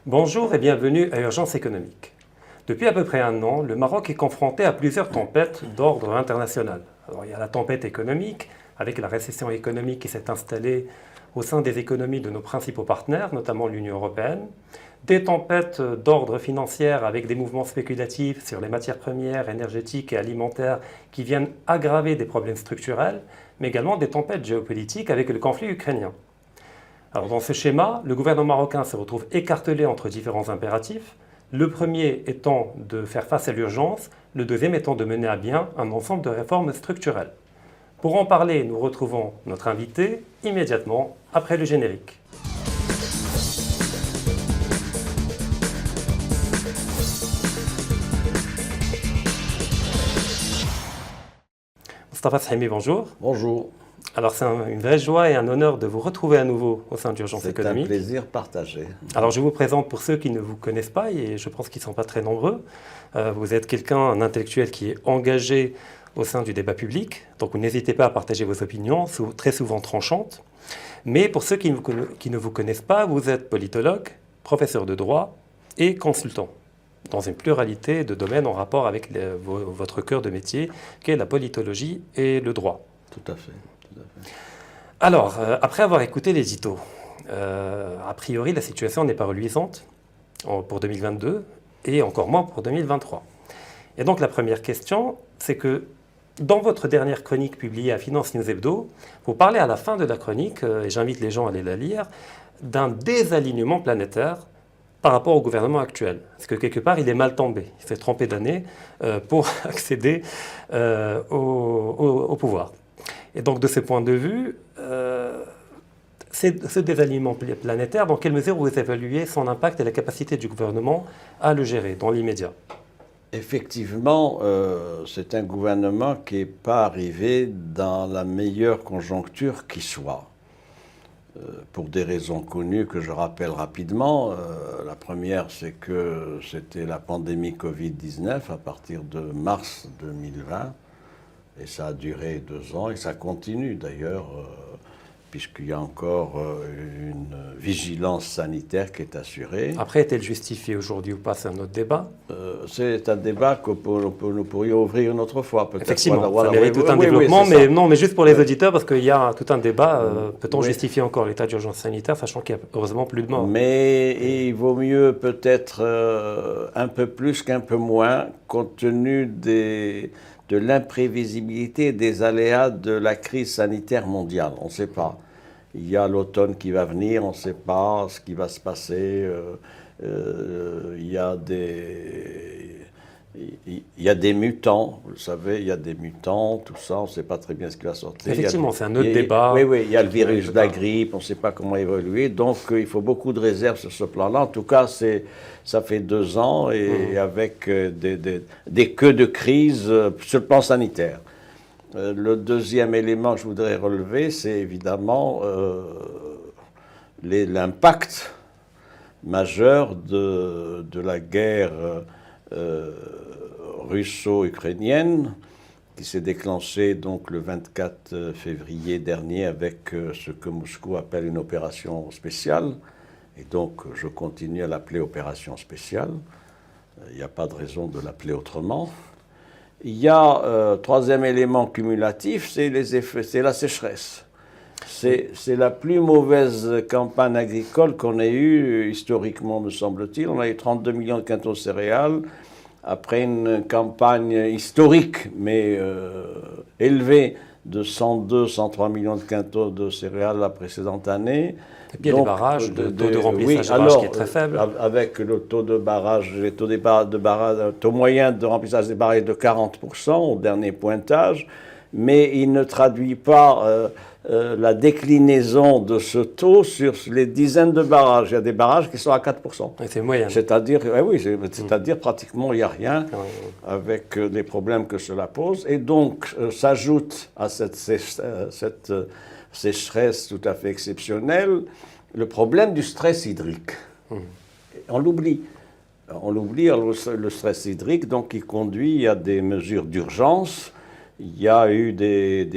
Bonjour et bienvenue à Urgence économique. Depuis à peu près un an, le Maroc est confronté à plusieurs tempêtes d'ordre international. Alors, il y a la tempête économique, avec la récession économique qui s'est installée au sein des économies de nos principaux partenaires, notamment l'Union européenne. Des tempêtes d'ordre financier avec des mouvements spéculatifs sur les matières premières, énergétiques et alimentaires qui viennent aggraver des problèmes structurels, mais également des tempêtes géopolitiques avec le conflit ukrainien. Alors dans ce schéma, le gouvernement marocain se retrouve écartelé entre différents impératifs, le premier étant de faire face à l'urgence, le deuxième étant de mener à bien un ensemble de réformes structurelles. Pour en parler, nous retrouvons notre invité immédiatement après le générique. Moustapha Sahimi, bonjour. Bonjour. Alors c'est une vraie joie et un honneur de vous retrouver à nouveau au sein d'Urgence économique. C'est un plaisir partagé. Alors je vous présente pour ceux qui ne vous connaissent pas, et je pense qu'ils ne sont pas très nombreux. Vous êtes un intellectuel qui est engagé au sein du débat public, donc n'hésitez pas à partager vos opinions, très souvent tranchantes. Mais pour ceux qui ne vous connaissent pas, vous êtes politologue, professeur de droit et consultant, dans une pluralité de domaines en rapport avec votre cœur de métier, qui est la politologie et le droit. Tout à fait. Alors, après avoir écouté l'édito, a priori, la situation n'est pas reluisante pour 2022 et encore moins pour 2023. Et donc, la première question, c'est que dans votre dernière chronique publiée à Finance News Hebdo, vous parlez à la fin de la chronique, et j'invite les gens à aller la lire, d'un désalignement planétaire par rapport au gouvernement actuel. Parce que quelque part, il est mal tombé. Il s'est trompé d'année pour accéder au pouvoir. Et donc, de ce point de vue, ce désalignement planétaire, dans quelle mesure vous évaluez son impact et la capacité du gouvernement à le gérer dans l'immédiat? Effectivement, c'est un gouvernement qui n'est pas arrivé dans la meilleure conjoncture qui soit. Pour des raisons connues que je rappelle rapidement. La première, c'est que c'était la pandémie Covid-19 à partir de mars 2020. Et ça a duré 2 ans et ça continue d'ailleurs, puisqu'il y a encore une vigilance sanitaire qui est assurée. Après, est-elle justifiée aujourd'hui ou pas? C'est un autre débat. C'est un débat que nous pourrions ouvrir une autre fois, peut-être. Effectivement, ça mérite tout un développement, mais non, mais juste pour les auditeurs, parce qu'il y a tout un débat. Peut-on justifier encore l'état d'urgence sanitaire, sachant qu'il y a heureusement plus de morts? Mais il vaut mieux peut-être un peu plus qu'un peu moins, compte tenu de l'imprévisibilité des aléas de la crise sanitaire mondiale. On ne sait pas. Il y a l'automne qui va venir, on ne sait pas ce qui va se passer. Il y a des mutants, vous savez, il y a des mutants, tout ça, on ne sait pas très bien ce qui va sortir. Effectivement, c'est un autre débat. Oui, il y a le virus de la grippe, on ne sait pas comment évoluer, donc il faut beaucoup de réserves sur ce plan-là. En tout cas, ça fait 2 ans et avec des queues de crise sur le plan sanitaire. Le deuxième élément que je voudrais relever, c'est évidemment l'impact majeur de la guerre russo-ukrainienne qui s'est déclenchée donc le 24 février dernier avec ce que Moscou appelle une opération spéciale. Et donc je continue à l'appeler opération spéciale. Il n'y a pas de raison de l'appeler autrement. Il y a troisième élément cumulatif, c'est la sécheresse. C'est la plus mauvaise campagne agricole qu'on ait eue historiquement, me semble-t-il. On a eu 32 millions de quintaux de céréales, après une campagne historique, mais élevée, de 102-103 millions de quintaux de céréales la précédente année. Et puis il y a des barrages, le taux de remplissage qui est très faible. Avec le taux de barrage, le taux moyen de remplissage des barrages est de 40% au dernier pointage, mais il ne traduit pas la déclinaison de ce taux sur les dizaines de barrages. Il y a des barrages qui sont à 4%. Et c'est moyen. C'est-à-dire, c'est-à-dire pratiquement il n'y a rien avec les problèmes que cela pose. Et donc s'ajoute à cette sécheresse tout à fait exceptionnelle le problème du stress hydrique. On l'oublie. Le stress hydrique, donc, qui conduit à des mesures d'urgence. Il y a eu des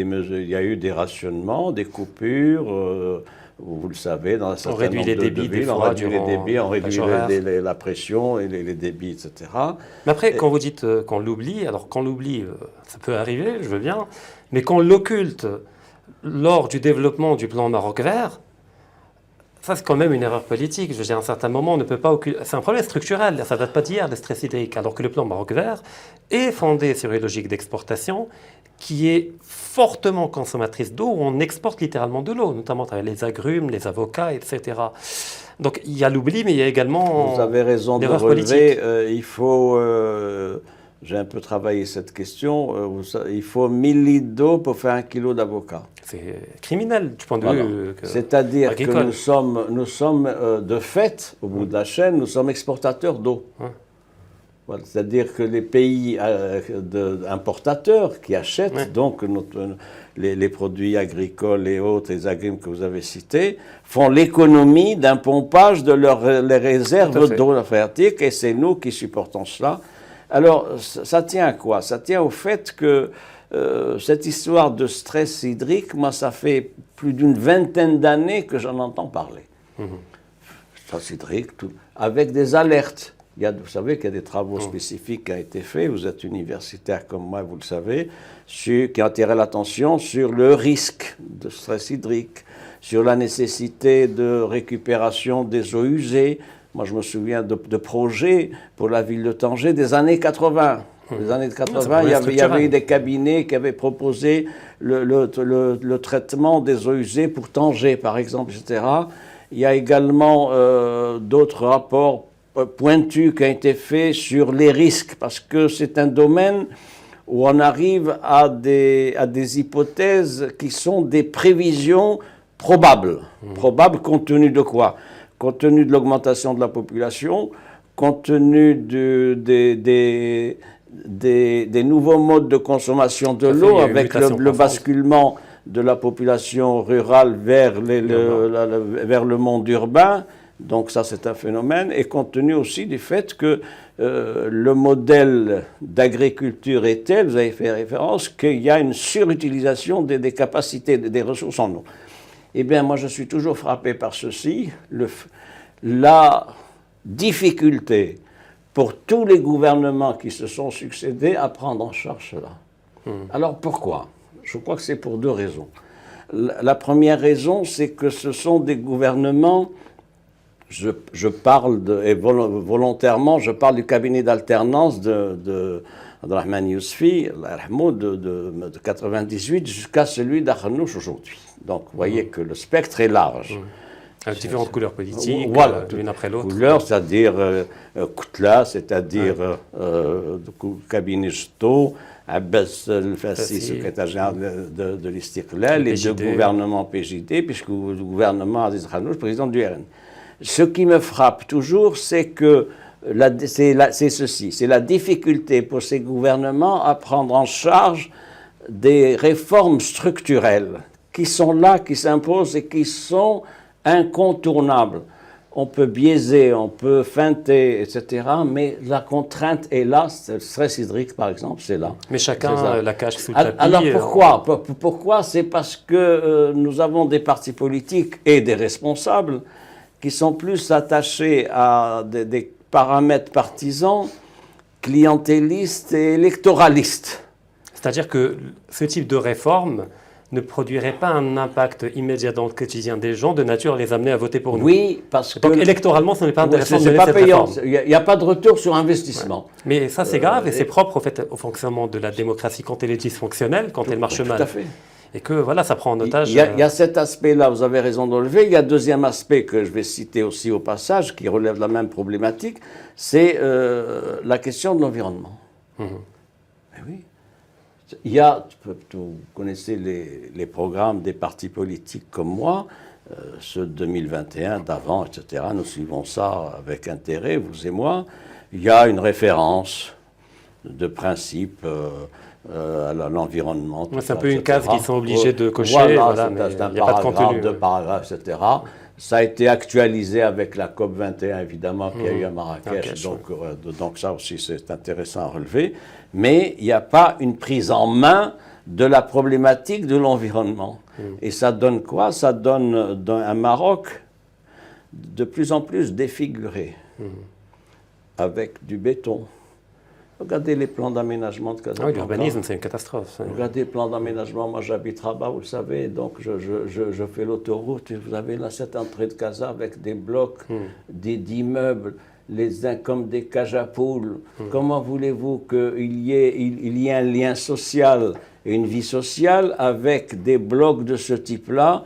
rationnements, des coupures vous le savez, dans un certain réduit nombre les de débits des villes, on fois réduit les durant débits, on la réduit chaleur. la pression et les débits, etc. Mais après, quand vous dites qu'on l'oublie, alors qu'on l'oublie, ça peut arriver, je veux bien, mais qu'on l'occulte lors du développement du plan Maroc vert, ça, c'est quand même une erreur politique. Je veux dire, à un certain moment, on ne peut pas occulter. C'est un problème structurel. Ça ne date pas d'hier, le stress hydrique. Alors que le plan Maroc vert est fondé sur une logique d'exportation qui est fortement consommatrice d'eau, où on exporte littéralement de l'eau, notamment à travers les agrumes, les avocats, etc. Donc il y a l'oubli, mais il y a également Vous avez raison de l'erreur relever. politique. Il faut, j'ai un peu travaillé cette question, il faut 1000 litres d'eau pour faire 1 kilo d'avocat. C'est criminel du point de Voilà. vue C'est-à-dire que agricole. nous sommes de fait, au bout de la chaîne, nous sommes exportateurs d'eau. Ouais. Voilà. C'est-à-dire que les pays importateurs qui achètent Ouais. donc les produits agricoles et autres, les agrumes que vous avez cités, font l'économie d'un pompage de les réserves d'eau phréatique, et c'est nous qui supportons cela. Alors, ça tient à quoi? Ça tient au fait que cette histoire de stress hydrique, moi, ça fait plus d'une vingtaine d'années que j'en entends parler. Stress hydrique, avec des alertes. Vous savez qu'il y a des travaux spécifiques qui ont été faits, vous êtes universitaire comme moi, vous le savez, qui ont attiré l'attention sur le risque de stress hydrique, sur la nécessité de récupération des eaux usées. Moi, je me souviens de projets pour la ville de Tanger des années 80. Les années 80, il y avait eu des cabinets qui avaient proposé le traitement des eaux usées pour Tanger, par exemple, etc. Il y a également d'autres rapports pointus qui ont été faits sur les risques, parce que c'est un domaine où on arrive à des hypothèses qui sont des prévisions probables. Probables compte tenu de quoi? Compte tenu de l'augmentation de la population, compte tenu des nouveaux modes de consommation de l'eau, avec le basculement de la population rurale vers le monde urbain. Donc ça, c'est un phénomène. Et compte tenu aussi du fait que le modèle d'agriculture est tel, vous avez fait référence, qu'il y a une surutilisation des capacités, des ressources en eau. Eh bien, moi, je suis toujours frappé par ceci, la difficulté pour tous les gouvernements qui se sont succédés à prendre en charge cela. Alors, pourquoi? Je crois que c'est pour deux raisons. La première raison, c'est que ce sont des gouvernements, je parle, et volontairement, je parle du cabinet d'alternance de Abdelrahmane Yousfi, de 98 jusqu'à celui d'Akhnouch aujourd'hui. Donc, vous voyez que le spectre est large. Avec différentes couleurs politiques, voilà, l'une après l'autre. Couleurs, c'est-à-dire Koutla, c'est-à-dire cabinet Jeto, Abbas El-Fassi, secrétaire général de l'Istiqlal, les deux gouvernements PJD, puisque le gouvernement Aziz Khanouch, président du RN. Ce qui me frappe toujours, c'est que c'est ceci, c'est la difficulté pour ces gouvernements à prendre en charge des réformes structurelles qui sont là, qui s'imposent et qui sont incontournables. On peut biaiser, on peut feinter, etc. Mais la contrainte est là. Le stress hydrique, par exemple, c'est là. Mais chacun la cache sous le tapis. Alors pourquoi? Pourquoi? C'est parce que nous avons des partis politiques et des responsables qui sont plus attachés à des paramètres partisans, clientélistes et électoralistes. C'est-à-dire que ce type de réforme ne produirait pas un impact immédiat dans le quotidien des gens de nature à les amener à voter pour nous. Oui, parce que... Donc électoralement, ce n'est pas intéressant de c'est mener pas cette payant. réforme. Il n'y a pas de retour sur investissement. Ouais. Mais ça, c'est grave et c'est propre au fonctionnement de la démocratie quand elle est dysfonctionnelle, quand elle marche mal. Tout à fait. Et que voilà, ça prend en otage... Il y a cet aspect-là, vous avez raison de le lever. Il y a un deuxième aspect que je vais citer aussi au passage, qui relève la même problématique, c'est la question de l'environnement. Mais oui. Il y a, vous connaissez les programmes des partis politiques comme moi, ceux de 2021, d'avant, etc. Nous suivons ça avec intérêt, vous et moi. Il y a une référence de principe à l'environnement. C'est un peu une case qu'ils sont obligés de cocher. Voilà, c'est un paragraphe, deux paragraphes, etc. Ça a été actualisé avec la COP21, évidemment, qu'il y a eu à Marrakech. Donc ça aussi, c'est intéressant à relever. Mais il n'y a pas une prise en main de la problématique de l'environnement. Et ça donne quoi? Ça donne un Maroc de plus en plus défiguré, avec du béton. Regardez les plans d'aménagement de Casablanca. Oui, l'urbanisme, c'est une catastrophe. Regardez les plans d'aménagement. Moi, j'habite Rabat, vous le savez, donc je fais l'autoroute. Vous avez là cette entrée de Casa avec des blocs, d'immeubles, les uns comme des cages à poules. Comment voulez-vous qu'il y ait un lien social et une vie sociale avec des blocs de ce type-là,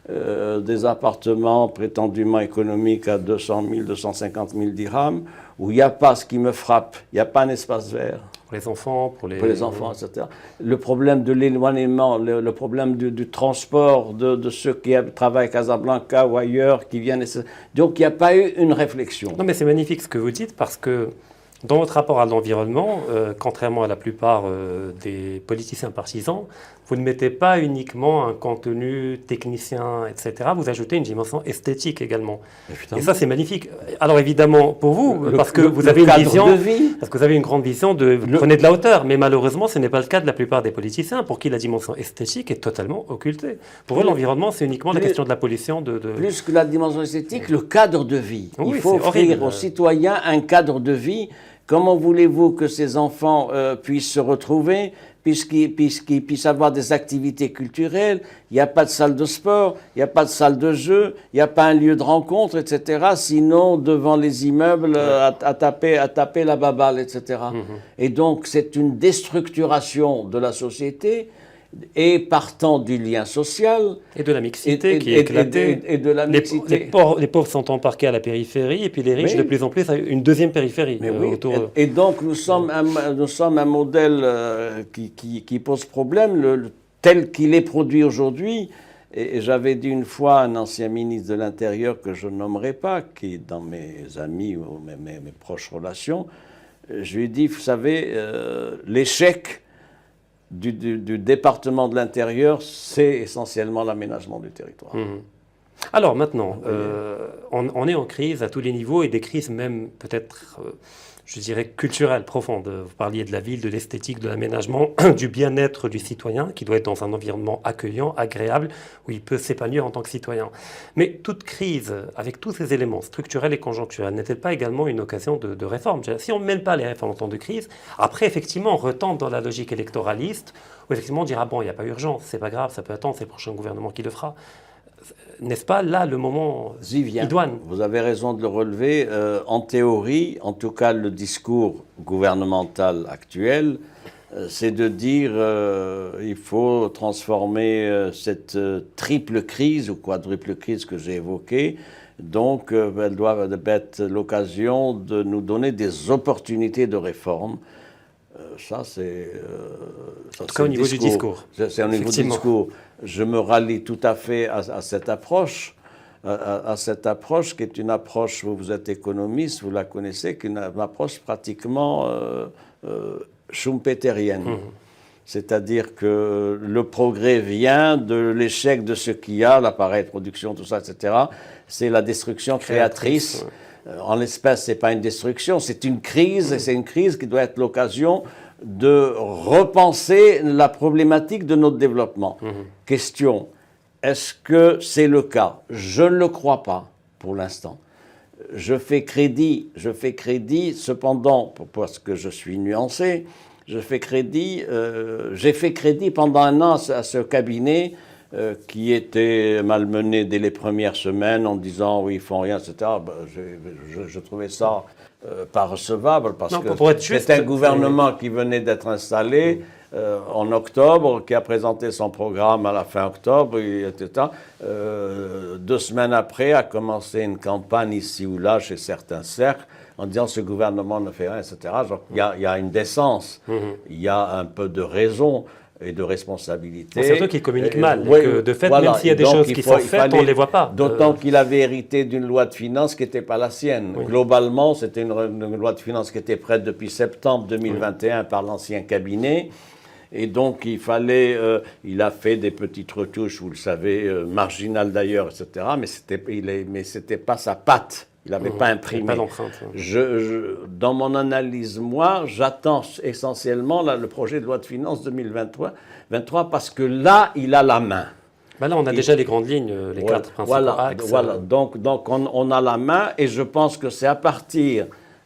des appartements prétendument économiques à 200 000, 250 000 dirhams, où il n'y a pas ce qui me frappe, il n'y a pas un espace vert. Pour les enfants, pour les enfants, etc. Le problème de l'éloignement, le problème du transport de ceux qui travaillent à Casablanca ou ailleurs, qui viennent... Donc il n'y a pas eu une réflexion. Non mais c'est magnifique ce que vous dites, parce que dans votre rapport à l'environnement, contrairement à la plupart des politiciens partisans, vous ne mettez pas uniquement un contenu technicien, etc. Vous ajoutez une dimension esthétique également. Et ça, c'est magnifique. Alors évidemment, pour vous, parce que vous avez une vision, parce que vous avez une grande vision vous prenez de la hauteur, mais malheureusement, ce n'est pas le cas de la plupart des politiciens, pour qui la dimension esthétique est totalement occultée. Pour eux, l'environnement, c'est uniquement la question de la pollution. Plus que la dimension esthétique, le cadre de vie. Oui, il faut offrir aux citoyens un cadre de vie. Comment voulez-vous que ces enfants puissent se retrouver, puisqu'ils puissent avoir des activités culturelles? Il n'y a pas de salle de sport, il n'y a pas de salle de jeu, il n'y a pas un lieu de rencontre, etc. Sinon, devant les immeubles, à taper la baballe, etc. Et donc, c'est une déstructuration de la société, et partant du lien social. Et de la mixité qui est éclatée. Et de la mixité. Les pauvres sont embarqués à la périphérie, et puis les riches, de plus en plus, à une deuxième périphérie. Autour et donc, nous sommes un modèle qui pose problème, tel qu'il est produit aujourd'hui. Et j'avais dit une fois à un ancien ministre de l'Intérieur que je nommerai pas, qui est dans mes amis ou mes proches relations, je lui ai dit, vous savez, l'échec du département de l'Intérieur, c'est essentiellement l'aménagement du territoire. Alors maintenant, on est en crise à tous les niveaux, et des crises même peut-être, je dirais, culturelles, profondes. Vous parliez de la ville, de l'esthétique, de l'aménagement, du bien-être du citoyen, qui doit être dans un environnement accueillant, agréable, où il peut s'épanouir en tant que citoyen. Mais toute crise, avec tous ces éléments structurels et conjoncturels, n'est-elle pas également une occasion de réforme? Si on ne mêle pas les réformes en temps de crise, après, effectivement, on retombe dans la logique électoraliste, où effectivement on dira, bon, il n'y a pas urgence, c'est pas grave, ça peut attendre, c'est le prochain gouvernement qui le fera. N'est-ce pas là le moment idoine? Vous avez raison de le relever. En théorie, en tout cas le discours gouvernemental actuel, c'est de dire il faut transformer cette triple crise ou quadruple crise que j'ai évoquée. Donc elle doit être l'occasion de nous donner des opportunités de réforme. Ça, c'est... en tout cas, au niveau du discours. C'est au niveau du discours. Je me rallie tout à fait à cette approche, à cette approche qui est une approche, vous êtes économiste, vous la connaissez, qui est une approche pratiquement schumpeterienne. C'est-à-dire que le progrès vient de l'échec de ce qu'il y a, l'appareil de production, tout ça, etc. C'est la destruction créatrice. En l'espèce, ce n'est pas une destruction, c'est une crise, et c'est une crise qui doit être l'occasion de repenser la problématique de notre développement. Question, est-ce que c'est le cas? Je ne le crois pas, pour l'instant. Je fais crédit, cependant, parce que je suis nuancé, j'ai fait crédit pendant un an à ce cabinet qui était malmené dès les premières semaines en disant oui, ils font rien, etc. Je trouvais ça pas recevable parce que c'était un gouvernement qui venait d'être installé en octobre, qui a présenté son programme à la fin octobre, etc. 2 semaines après a commencé une campagne ici ou là chez certains cercles en disant ce gouvernement ne fait rien, etc. Il y a une décence, il y a un peu de raison et de responsabilité. C'est surtout qu'il communique mal. Que de fait, voilà, même s'il y a des choses qui sont faites, on ne les voit pas. D'autant qu'il avait hérité d'une loi de finances qui n'était pas la sienne. Oui. Globalement, c'était une loi de finances qui était prête depuis septembre 2021 par l'ancien cabinet. Et donc, il a fait des petites retouches, vous le savez, marginales d'ailleurs, etc. Mais c'était pas sa patte Il n'avait pas imprimé. Pas d'empreinte. Dans mon analyse, moi, j'attends essentiellement le projet de loi de finances 2023 parce que là, il a la main. Ben là, on a déjà les grandes lignes, les quatre principaux axes. Voilà. Donc on a la main et je pense que c'est à partir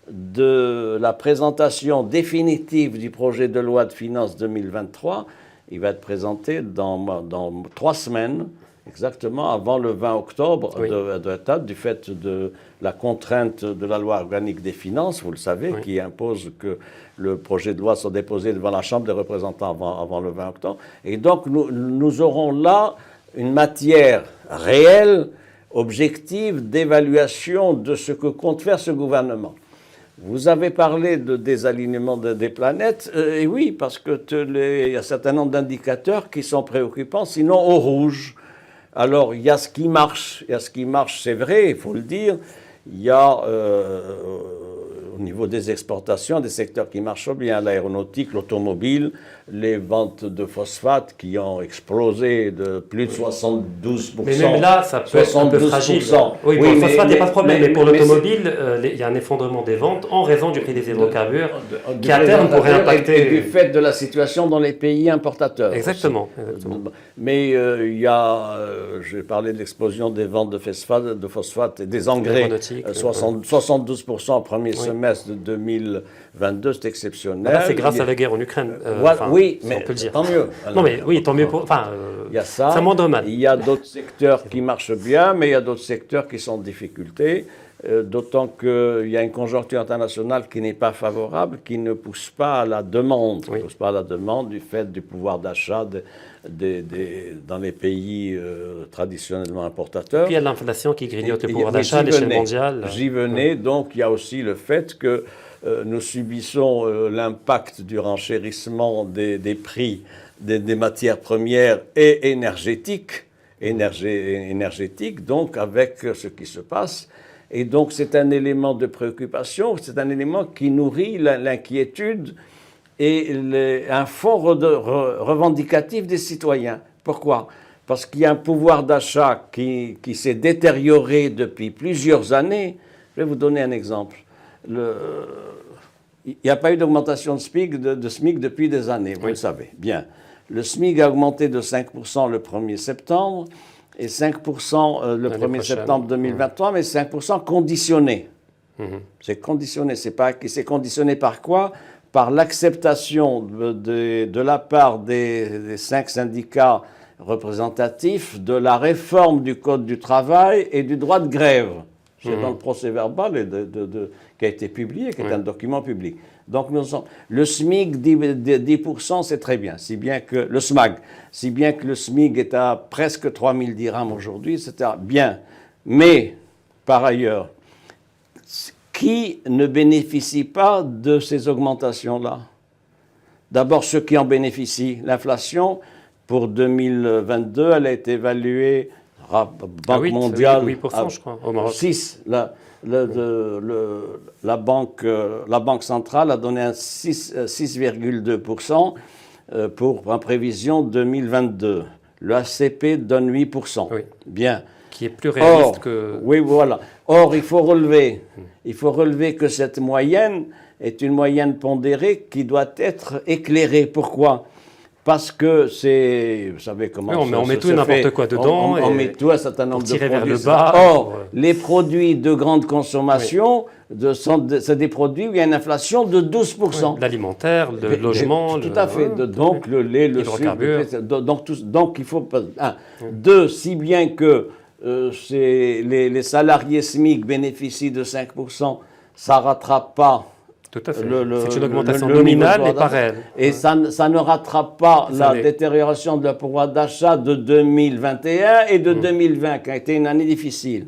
de la présentation définitive du projet de loi de finances 2023, il va être présenté dans 3 semaines, exactement avant le 20 octobre de la date, du fait de la contrainte de la loi organique des finances, vous le savez, qui impose que le projet de loi soit déposé devant la Chambre des représentants avant le 20 octobre. Et donc nous aurons là une matière réelle, objective, d'évaluation de ce que compte faire ce gouvernement. Vous avez parlé de désalignement des planètes, et oui, parce que il y a un certain nombre d'indicateurs qui sont préoccupants, sinon au rouge. Alors, il y a ce qui marche, c'est vrai, il faut le dire. Il y a, au niveau des exportations, des secteurs qui marchent bien, l'aéronautique, l'automobile, les ventes de phosphate qui ont explosé de plus de 72%. Mais même là, ça peut être un peu fragile. Oui, pour le phosphate, il n'y a pas de problème. Mais pour l'automobile, il y a un effondrement des ventes en raison du prix des hydrocarbures qui, à terme, pourrait impacter... Et du fait de la situation dans les pays importateurs. Exactement. Mais il y a... j'ai parlé de l'explosion des ventes de phosphate et des engrais. 72% au premier semestre de 2022, c'est exceptionnel. Là, c'est grâce à la guerre en Ukraine. Oui, mais on peut le dire. Tant mieux. Non, mais oui, tant mieux. Il y a ça. C'est moins mal. Il y a d'autres secteurs qui marchent bien, mais il y a d'autres secteurs qui sont en difficulté. D'autant qu'il y a une conjoncture internationale qui n'est pas favorable, qui ne pousse pas à la demande. Ne pousse pas à la demande du fait du pouvoir d'achat dans les pays traditionnellement importateurs. Puis il y a l'inflation qui grignote le pouvoir d'achat à l'échelle mondiale. J'y venais, donc il y a aussi le fait que nous subissons l'impact du renchérissement des prix des matières premières et énergétiques, donc avec ce qui se passe. Et donc c'est un élément de préoccupation, c'est un élément qui nourrit l'inquiétude et un fond revendicatif des citoyens. Pourquoi ? Parce qu'il y a un pouvoir d'achat qui s'est détérioré depuis plusieurs années. Je vais vous donner un exemple. Il n'y a pas eu d'augmentation de SMIC depuis des années, vous le savez. Bien. Le SMIC a augmenté de 5% le 1er septembre et 5% le 1er septembre 2023, mais 5% conditionné. C'est conditionné. C'est conditionné par quoi ? Par l'acceptation de la part des 5 syndicats représentatifs de la réforme du Code du travail et du droit de grève. C'est dans le procès-verbal qui a été publié, qui est un document public. Donc, le SMIC, 10%, c'est très bien. Si bien que le SMIC est à presque 3000 dirhams aujourd'hui, c'est bien. Mais, par ailleurs, qui ne bénéficie pas de ces augmentations-là? D'abord, ceux qui en bénéficient. L'inflation, pour 2022, elle a été évaluée, Banque mondiale, 8%, je crois, au Maroc. 6. La banque centrale a donné un 6,2% en prévision 2022. Le ACP donne 8%. Oui. Bien. Qui est plus réaliste que... Oui, voilà. Or, il faut relever que cette moyenne est une moyenne pondérée qui doit être éclairée. Pourquoi ? Parce que c'est, vous savez comment on met tout et n'importe quoi dedans. On met tout un certain nombre de produits. Vers le bas. Or, les produits de grande consommation, c'est des produits où il y a une inflation de 12%. L'alimentaire, le logement. Tout à fait. Donc, le lait, le sucre. Donc, il faut... 2, si bien que les salariés SMIC bénéficient de 5%, ça ne rattrape pas. Tout à fait. C'est une augmentation nominale, mais pas réelle. Et ça ne rattrape pas la détérioration de leur pouvoir d'achat de 2021 et de 2020, qui a été une année difficile.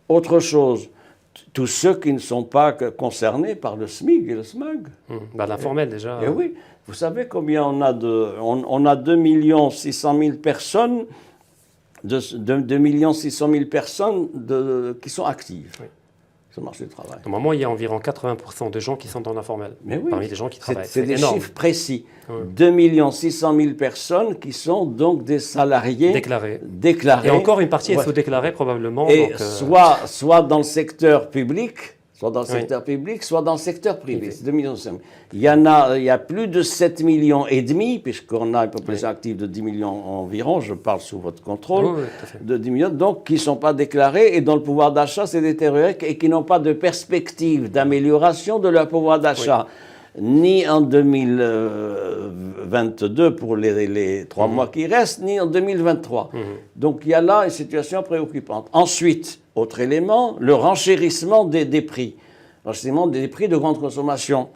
Autre chose, tous ceux qui ne sont pas concernés par le SMIC et le SMAG. L'informel, déjà. Et oui. Vous savez combien on a on a 2 600 000 personnes, 2 600 000 personnes qui sont actives. Oui. sur le marché du travail. Normalement, il y a environ 80% de gens qui sont dans l'informel, Mais oui, parmi les gens qui travaillent. c'est des énorme. chiffres précis. Ouais. 2 600 000 personnes qui sont donc des salariés Déclarés. déclarés. Et encore une partie est Ouais. sous-déclarée probablement. Et donc, soit dans le secteur public, soit dans le Oui. secteur public, soit dans le secteur privé. Privé. C'est 2 millions. Il y a plus de 7 millions et demi, puisqu'on a une population active de 10 millions environ, je parle sous votre contrôle, Oui, tout à fait. de 10 millions, donc qui ne sont pas déclarés et dont le pouvoir d'achat s'est détérioré et qui n'ont pas de perspective d'amélioration de leur pouvoir d'achat. Ni en 2022 pour les 3 mois qui restent, ni en 2023. Donc il y a là une situation préoccupante. Ensuite, autre élément, le renchérissement des prix. Renchérissement des prix de grande consommation.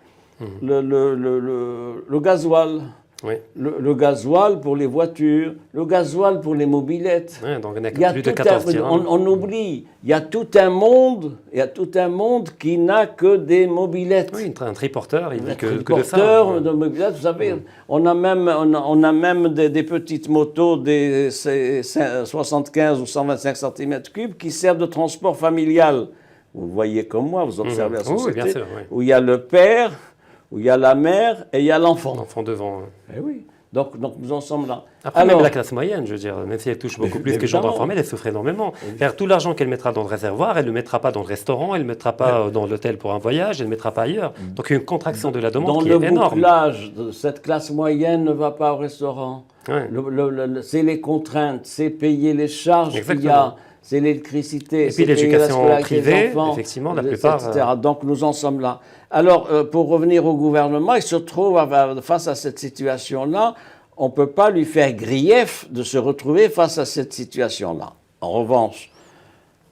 Le gasoil. Oui. Le gasoil pour les voitures, le gasoil pour les mobylettes. Ouais, donc on a Il y a plus de tout 14 dirhams. on oublie, il y a tout un monde qui n'a que des mobylettes. Oui, un triporteur, il dit que de ça. Porteurs de mobylettes, vous savez, on a même des petites motos, des 75 ou 125 cm3 qui servent de transport familial. Vous le voyez comme moi, vous observez la société, Oui, bien sûr, oui. où il y a le père, où il y a la mère et il y a l'enfant. L'enfant devant. Eh oui, donc nous en sommes là. Après, Alors, même la classe moyenne, je veux dire, même si elle touche beaucoup plus que les gens évidemment. informels, elle souffre énormément. C'est-à-dire, tout l'argent qu'elle mettra dans le réservoir, elle ne le mettra pas dans le restaurant, elle ne le mettra pas dans l'hôtel pour un voyage, elle ne le mettra pas ailleurs. Donc il y a une contraction de la demande dans qui le est énorme. bouclage, cette classe moyenne ne va pas au restaurant. Ouais. C'est les contraintes, c'est payer les charges qu'il y Exactement. a, c'est l'électricité, Et c'est puis payer l'éducation la scolarité des privée, enfants, effectivement, la plupart, etc. Donc nous en sommes là. Alors, pour revenir au gouvernement, il se trouve face à cette situation-là. On ne peut pas lui faire grief de se retrouver face à cette situation-là. En revanche,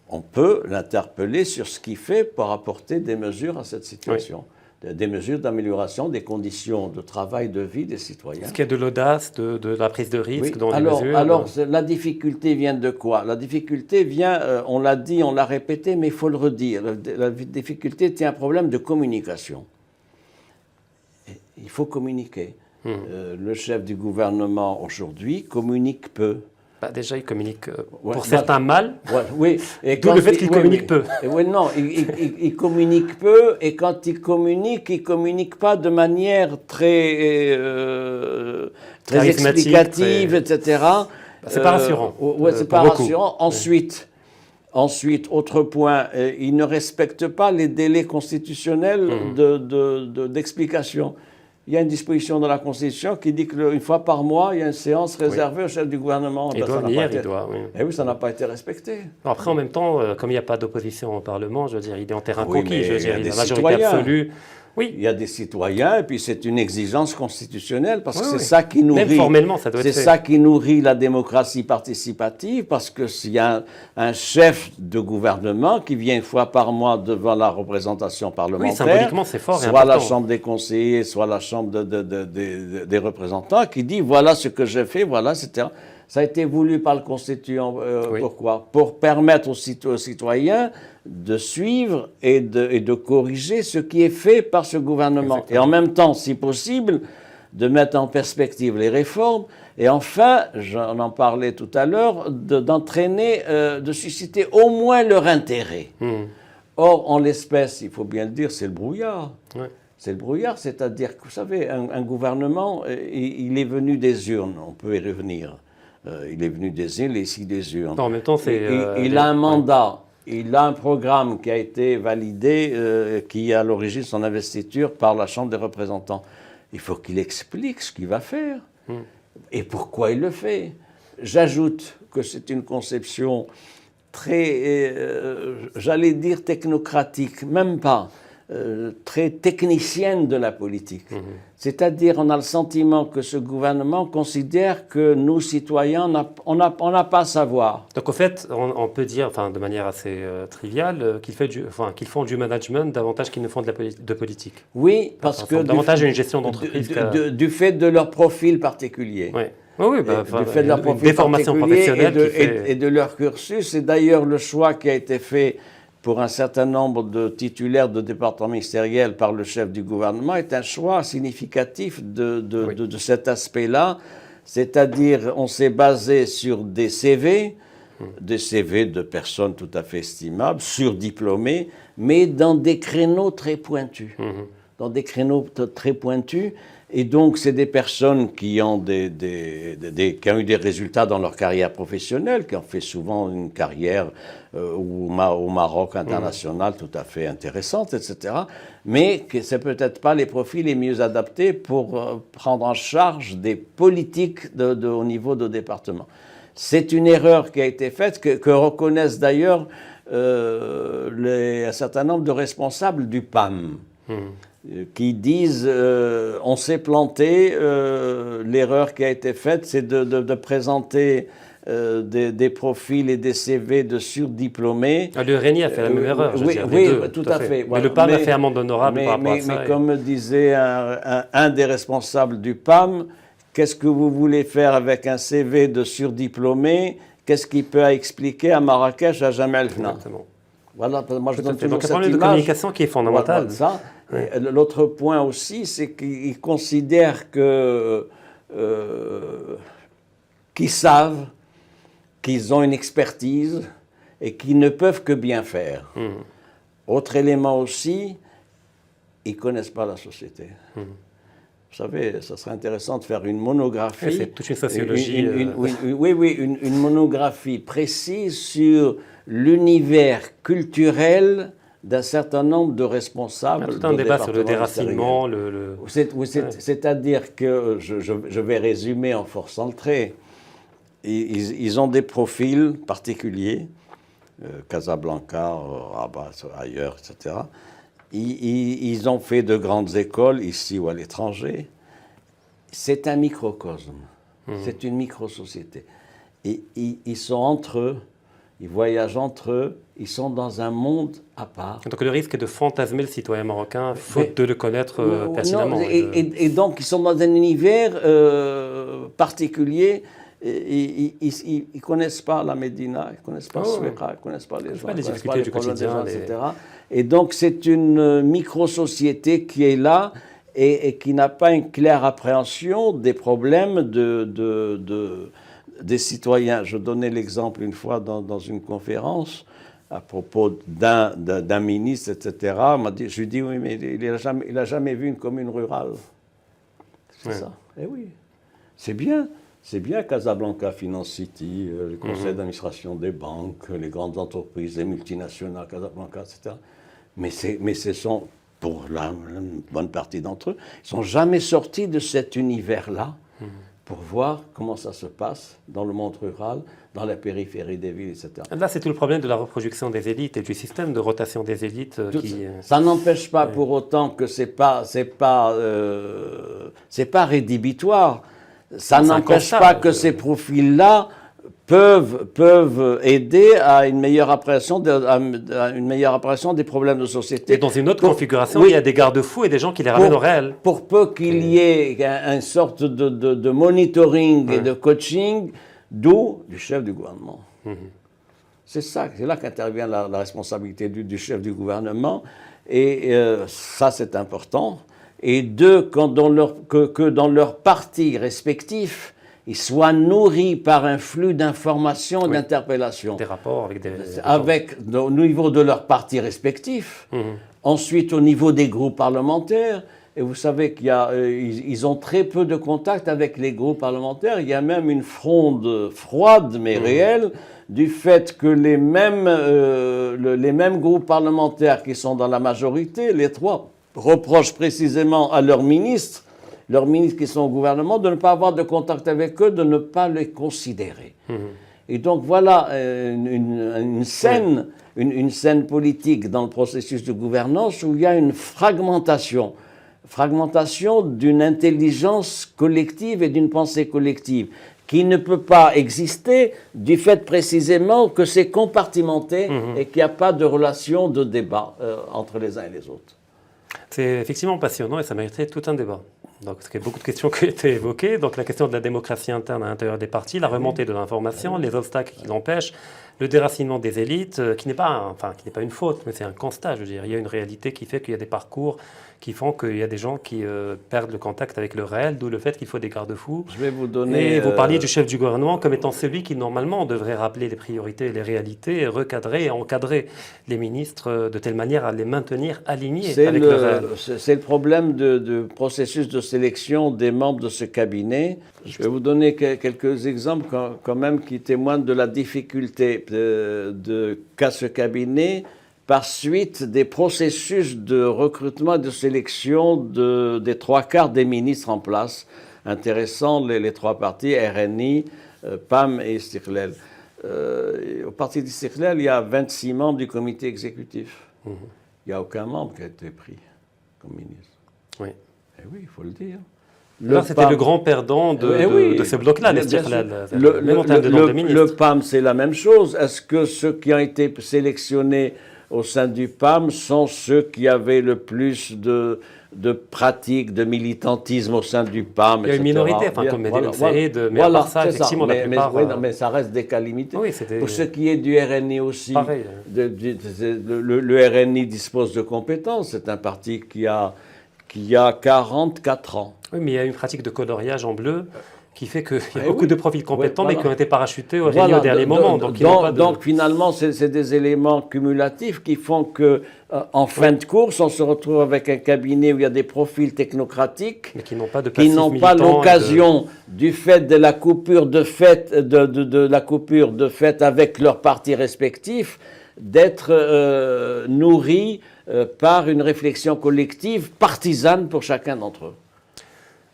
on peut l'interpeller sur ce qu'il fait pour apporter des mesures à cette situation. Des mesures d'amélioration des conditions de travail, de vie des citoyens. Est-ce qu'il y a de l'audace, de la prise de risque Oui. dans les mesures Alors, la difficulté vient de quoi? La difficulté vient, on l'a dit, on l'a répété, mais il faut le redire. La difficulté tient à un problème de communication. Il faut communiquer. Le chef du gouvernement aujourd'hui communique peu. Déjà, il communique Ouais, pour certains mal. Ouais, oui. Et D'où le fait qu'il communique peu. Non, il communique peu, et quand il communique pas de manière très explicative, etc. C'est pas rassurant. Ouais, c'est pas rassurant. Ensuite, autre point, il ne respecte pas les délais constitutionnels d'explication. Il y a une disposition dans la Constitution qui dit qu'une fois par mois, il y a une séance réservée au chef du gouvernement. Il doit venir, il doit. Oui. Eh oui, ça n'a pas été respecté. Après, en même temps, comme il n'y a pas d'opposition au Parlement, je veux dire, il est en terrain Oui, conquis. mais Je veux dire, il y a la des majorité citoyens. absolue. Oui. Il y a des citoyens, et puis c'est une exigence constitutionnelle, parce que Oui, c'est oui. ça qui nourrit. Même formellement, ça doit être C'est fait. ça qui nourrit la démocratie participative, parce que s'il y a un chef de gouvernement qui vient une fois par mois devant la représentation parlementaire, Oui, symboliquement, c'est fort et soit la important. Chambre des conseillers, soit la Chambre des représentants, qui dit voilà ce que j'ai fait, voilà, etc. Ça a été voulu par le constituant. Oui. Pourquoi? Pour permettre aux citoyens de suivre et de corriger ce qui est fait par ce gouvernement. Exactement. Et en même temps, si possible, de mettre en perspective les réformes. Et enfin, j'en en parlais tout à l'heure, d'entraîner, de susciter au moins leur intérêt. Or, en l'espèce, il faut bien le dire, c'est le brouillard. Ouais. C'est le brouillard, c'est-à-dire que, vous savez, un gouvernement, il est venu des urnes, on peut y revenir. Il est venu des îles et ici des urnes. Non, en même temps, c'est. Il a un mandat, il a un programme qui a été validé, qui est à l'origine de son investiture par la Chambre des représentants. Il faut qu'il explique ce qu'il va faire et pourquoi il le fait. J'ajoute que c'est une conception très, j'allais dire technocratique, même pas. Très technicienne de la politique. C'est-à-dire, on a le sentiment que ce gouvernement considère que nous, citoyens, on n'a pas à savoir. Donc, au fait, on peut dire, enfin, de manière assez triviale, qu'ils font du management davantage qu'ils ne font de politique. Oui, parce que... Davantage une gestion d'entreprise. Du fait de leur profil particulier. Oui. Oui, Du fait de leur profil déformation particulier professionnelle et de leur cursus. Et d'ailleurs, le choix qui a été fait pour un certain nombre de titulaires de départements ministériels par le chef du gouvernement est un choix significatif de cet aspect-là. C'est-à-dire, on s'est basé sur des CV des CV de personnes tout à fait estimables, surdiplômées, mais dans des créneaux très pointus. Dans des créneaux très pointus. Et donc, c'est des personnes qui ont, qui ont eu des résultats dans leur carrière professionnelle, qui ont fait souvent une carrière au Maroc international tout à fait intéressante, etc. Mais que ce n'est peut-être pas les profils les mieux adaptés pour prendre en charge des politiques au niveau de département. C'est une erreur qui a été faite, que reconnaissent d'ailleurs un certain nombre de responsables du PAM. Qui disent on s'est planté, l'erreur qui a été faite, c'est de présenter des profils et des CV de surdiplômés. Le Régnier a fait la même erreur, je oui, veux dire, oui, deux, tout à fait. Mais le PAM a fait amende honorable par rapport à ça. Mais comme disait un des responsables du PAM, qu'est-ce que vous voulez faire avec un CV de surdiplômé? Qu'est-ce qu'il peut expliquer à Marrakech, à Jamel Fna? Exactement. Voilà, moi je donne toujours donc, cette un problème de communication qui est fondamental. Voilà, ça. L'autre point aussi, c'est qu'ils considèrent qu'ils savent, qu'ils ont une expertise et qu'ils ne peuvent que bien faire. Autre élément aussi, ils ne connaissent pas la société. Vous savez, ça serait intéressant de faire une monographie. Oui, c'est toute une sociologie. Une monographie précise sur l'univers culturel d'un certain nombre de responsables. Il y a tout un débat sur le déracinement. C'est-à-dire que, je vais résumer en forçant le trait, ils ont des profils particuliers, Casablanca, Rabat, ailleurs, etc. Ils ont fait de grandes écoles, ici ou à l'étranger. C'est un microcosme, c'est une micro-société. Et ils sont entre eux, ils voyagent entre eux, ils sont dans un monde à part. Donc le risque est de fantasmer le citoyen marocain, faute de le connaître pertinemment. Et donc ils sont dans un univers particulier. Ils ne connaissent pas la Médina, ils ne connaissent pas Soueqa, ils ne connaissent pas les gens, ils ne connaissent pas les difficultés du quotidien, etc. Et donc c'est une micro-société qui est là et qui n'a pas une claire appréhension des problèmes des citoyens. Je donnais l'exemple une fois dans une conférence à propos d'un ministre, etc. Je lui dis, oui, mais il n'a jamais vu une commune rurale. C'est ça. Eh oui, c'est bien. C'est bien Casablanca Finance City, le conseil d'administration des banques, les grandes entreprises, les multinationales, Casablanca, etc. Mais ce sont, pour la bonne partie d'entre eux, ils ne sont jamais sortis de cet univers-là pour voir comment ça se passe dans le monde rural, dans la périphérie des villes, etc. Là, c'est tout le problème de la reproduction des élites et du système de rotation des élites. Ça n'empêche pas pour autant que c'est pas rédhibitoire. Ça n'empêche pas que ces profils-là peuvent aider à une meilleure appréhension des problèmes de société. Et dans une autre configuration, il y a des garde-fous et des gens qui les ramènent au réel. Pour peu qu'il y ait une sorte de monitoring et de coaching, d'où du chef du gouvernement. C'est là qu'intervient la responsabilité du chef du gouvernement. Et ça, c'est important. Et deux, que dans leurs partis respectifs, ils soient nourris par un flux d'informations et d'interpellations. Des rapports au niveau de leurs partis respectifs. Ensuite, au niveau des groupes parlementaires. Et vous savez qu'ils ont très peu de contact avec les groupes parlementaires. Il y a même une fronde froide, mais réelle, du fait que les mêmes groupes parlementaires qui sont dans la majorité, les trois, reprochent précisément à leurs ministres qui sont au gouvernement, de ne pas avoir de contact avec eux, de ne pas les considérer. Et donc voilà une scène politique dans le processus de gouvernance où il y a une fragmentation d'une intelligence collective et d'une pensée collective qui ne peut pas exister du fait précisément que c'est compartimenté et qu'il n'y a pas de relation de débat entre les uns et les autres. C'est effectivement passionnant et ça mériterait tout un débat. Donc, il y a beaucoup de questions qui ont été évoquées. Donc, la question de la démocratie interne à l'intérieur des partis, la remontée de l'information, les obstacles qui l'empêchent, le déracinement des élites, qui n'est pas une faute, mais c'est un constat. Je veux dire, il y a une réalité qui fait qu'il y a des parcours qui font qu'il y a des gens qui perdent le contact avec le réel, d'où le fait qu'il faut des garde-fous. Je vais vous donner. Et vous parliez du chef du gouvernement comme étant celui qui, normalement, devrait rappeler les priorités et les réalités, et recadrer et encadrer les ministres de telle manière à les maintenir alignés avec le réel. C'est le problème du processus de sélection des membres de ce cabinet. Je vais vous donner quelques exemples quand même qui témoignent de la difficulté qu'a ce cabinet par suite des processus de recrutement et de sélection des trois quarts des ministres en place. Intéressant, les trois partis, RNI, PAM et Istiqlal. Au parti d'Istiqlal, il y a 26 membres du comité exécutif. Il n'y a aucun membre qui a été pris comme ministre. Oui. Eh oui, il faut le dire. C'était le grand perdant de ce bloc-là, l'Istiqlal. Le PAM, c'est la même chose. Est-ce que ceux qui ont été sélectionnés au sein du PAM sont ceux qui avaient le plus de pratiques, de militantisme au sein du PAM, Il y a une minorité, comme Saïd, mais à part ça, effectivement, la plupart... Mais ça reste des cas limités. Oui, pour ce qui est du RNI aussi, pareil. Le RNI dispose de compétences. C'est un parti qui a 44 ans. Oui, mais il y a une pratique de coloriage en bleu qui fait qu'il y a beaucoup de profils compétents, mais qui ont été parachutés au dernier moment. Donc finalement, c'est des éléments cumulatifs qui font que, en fin de course, on se retrouve avec un cabinet où il y a des profils technocratiques mais qui n'ont pas l'occasion du fait de la coupure de fait, avec leurs partis respectifs, d'être nourris par une réflexion collective partisane pour chacun d'entre eux.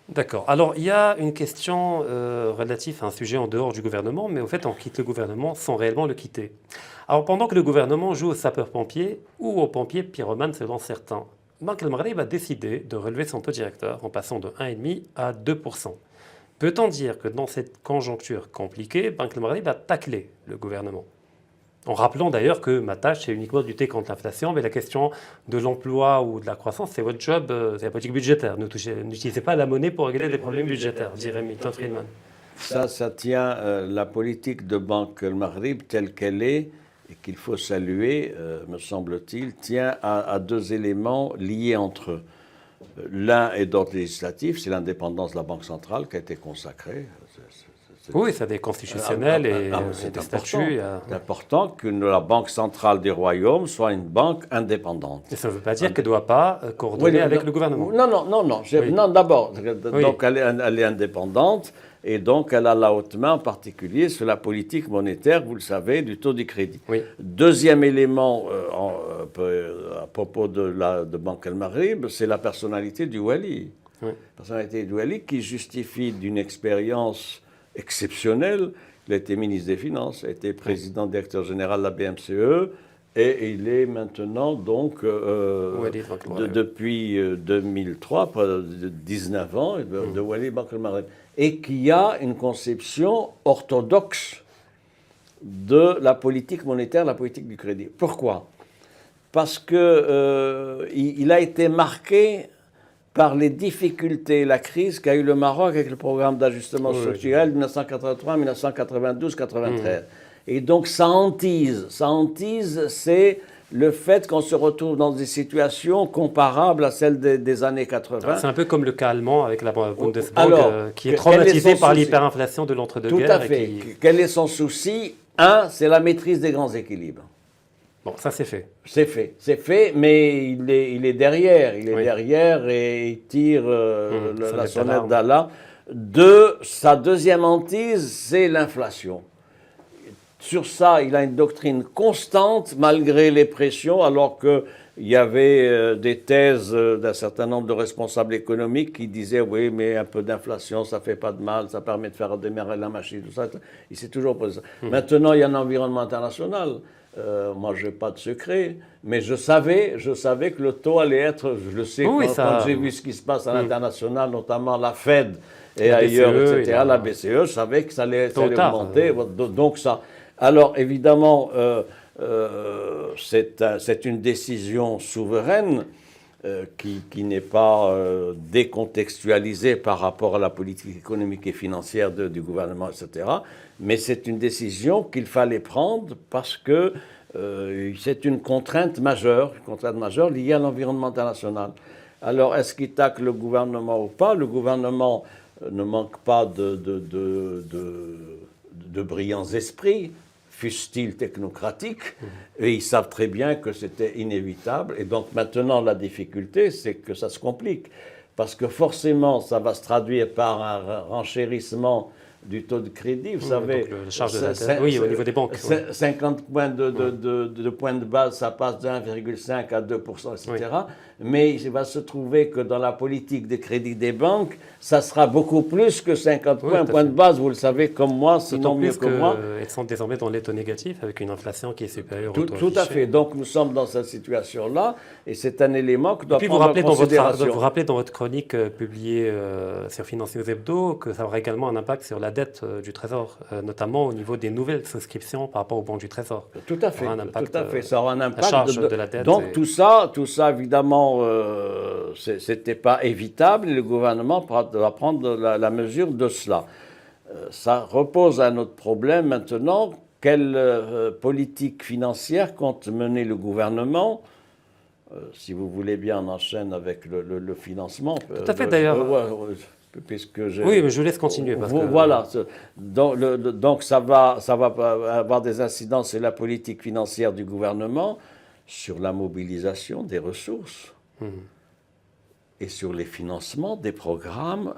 D'accord. Alors, il y a une question relative à un sujet en dehors du gouvernement, mais au fait, on quitte le gouvernement sans réellement le quitter. Alors, pendant que le gouvernement joue aux sapeurs-pompiers ou aux pompiers pyromanes selon certains, Banque El Maghreb a décidé de relever son taux directeur en passant de 1,5 à 2%. Peut-on dire que dans cette conjoncture compliquée, Banque El Maghreb a taclé le gouvernement ? En rappelant d'ailleurs que ma tâche, c'est uniquement de lutter contre l'inflation, mais la question de l'emploi ou de la croissance, c'est votre job, c'est la politique budgétaire. N'utilisez pas la monnaie pour régler des problèmes budgétaires, dirait Milton Friedman. Ça tient, la politique de Banque El Maghreb telle qu'elle est, et qu'il faut saluer, me semble-t-il, tient à deux éléments liés entre eux. L'un est d'ordre législatif, c'est l'indépendance de la Banque centrale qui a été consacrée. Oui, c'est des constitutionnels et des statuts. C'est important que la Banque centrale des royaumes soit une banque indépendante. Et ça ne veut pas dire qu'elle ne doit pas coordonner avec le gouvernement. Non, d'abord. Donc elle est indépendante et donc elle a la haute main en particulier sur la politique monétaire, vous le savez, du taux du crédit. Oui. Deuxième élément à propos de Banque El Maghreb, c'est la personnalité du Wali. Oui. La personnalité du Wali qui justifie d'une expérience exceptionnel. Il a été ministre des Finances, a été président directeur général de la BMCE et il est maintenant donc depuis 2003, 19 ans, de Wali Banque El Maghreb, et qui a une conception orthodoxe de la politique monétaire, la politique du crédit. Pourquoi ? Parce que il a été marqué par les difficultés, la crise qu'a eu le Maroc avec le programme d'ajustement structurel 1983, 1992, 1993. Et donc ça hantise, c'est le fait qu'on se retrouve dans des situations comparables à celles des années 80. C'est un peu comme le cas allemand avec la Bundesbank, qui est traumatisé par l'hyperinflation de l'entre-deux-guerres. Tout à fait. Quel est son souci ? C'est la maîtrise des grands équilibres. Bon, ça c'est fait. C'est fait, mais il est derrière. Il est derrière et il tire la sonnette d'Allah. Sa deuxième hantise, c'est l'inflation. Sur ça, il a une doctrine constante, malgré les pressions, alors qu'il y avait des thèses d'un certain nombre de responsables économiques qui disaient « Oui, mais un peu d'inflation, ça ne fait pas de mal, ça permet de faire démarrer la machine, tout ça. » Il s'est toujours posé ça. Maintenant, il y a un environnement international. Moi, je n'ai pas de secret, mais je savais que le taux allait être, je le sais, quand j'ai vu ce qui se passe à l'international, notamment la Fed et ailleurs, etc., la BCE, je savais que ça allait augmenter. Donc ça. Alors, évidemment, c'est une décision souveraine, qui n'est pas décontextualisée par rapport à la politique économique et financière du gouvernement, etc. Mais c'est une décision qu'il fallait prendre parce que c'est une contrainte majeure liée à l'environnement international. Alors, est-ce qu'il tacle le gouvernement ou pas? Le gouvernement ne manque pas de brillants esprits, fussent-ils technocratiques, et ils savent très bien que c'était inévitable. Et donc maintenant, la difficulté, c'est que ça se complique. Parce que forcément, ça va se traduire par un renchérissement du taux de crédit. Vous savez, donc la charge de la dette, oui, au niveau des banques. 50 points de points de base, ça passe de 1,5 à 2%, etc. Oui. Mais il va se trouver que dans la politique des crédits des banques, ça sera beaucoup plus que 50 points de base, vous le savez comme moi, sinon mieux que moi. Elles sont désormais dans les taux négatifs avec une inflation qui est supérieure au taux Tout à fait. Donc nous sommes dans cette situation-là et c'est un élément que doit prendre en considération. Vous rappelez dans votre chronique publiée sur Financiers Hebdo que ça aura également un impact sur la dette du Trésor, notamment au niveau des nouvelles souscriptions par rapport aux bons du Trésor. Tout à fait. Ça aura un impact. La charge de la dette. Donc tout ça évidemment, c'était pas évitable et le gouvernement doit prendre la mesure de cela. Ça repose à notre problème maintenant. Quelle politique financière compte mener le gouvernement? Si vous voulez bien, on enchaîne avec le financement. Tout à fait d'ailleurs. Oui, mais je vous laisse continuer. Voilà. Donc ça va avoir des incidences sur la politique financière du gouvernement, sur la mobilisation des ressources et sur les financements des programmes,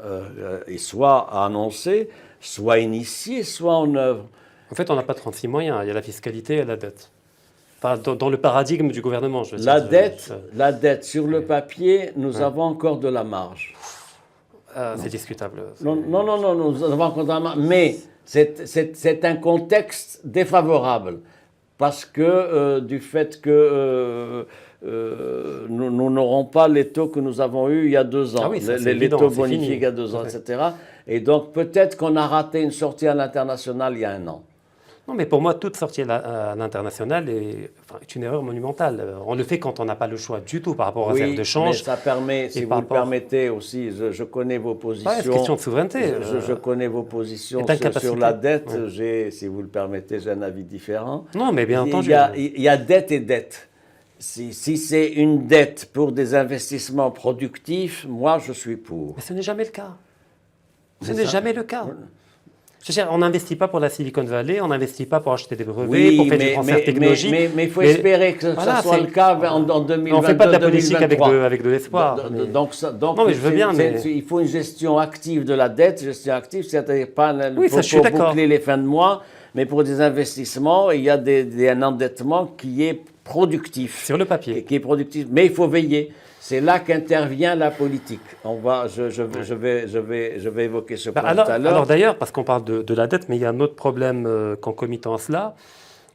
et soit annoncés, soit initiés, soit en œuvre. En fait, on n'a pas 36 moyens. Il y a la fiscalité et la dette. Enfin, dans le paradigme du gouvernement, je veux dire. La dette, sur le papier, nous avons encore de la marge. C'est discutable. Non, nous avons encore de la marge. Mais c'est un contexte défavorable. Parce que du fait que nous n'aurons pas les taux que nous avons eus il y a 2 ans, les taux bonifiés il y a 2 ans, etc. Et donc peut-être qu'on a raté une sortie à l'international il y a 1 an. Non, mais pour moi, toute sortie à l'international est une erreur monumentale. On le fait quand on n'a pas le choix du tout par rapport aux réserves de change. Mais ça permet, si vous le permettez aussi, je connais vos positions. C'est question de souveraineté. Je connais vos positions sur la dette. Si vous le permettez, j'ai un avis différent. Non, mais bien entendu. Il y a dette et dette. Si c'est une dette pour des investissements productifs, moi, je suis pour. Mais ce n'est jamais le cas. Ce n'est jamais le cas. On n'investit pas pour la Silicon Valley, on n'investit pas pour acheter des brevets, pour faire du transfert technologique. Mais il faut espérer que ça soit le cas en 2022. On ne fait pas de la politique avec de l'espoir. Donc, non, mais je veux bien. Il faut une gestion active de la dette. Gestion active, c'est-à-dire pas pour boucler les fins de mois, mais pour des investissements, il y a un endettement qui est productif. Sur le papier. Qui est productif. Mais il faut veiller. C'est là qu'intervient la politique. Je vais évoquer ce point tout à l'heure. Alors d'ailleurs, parce qu'on parle de la dette, mais il y a un autre problème concomitant à cela,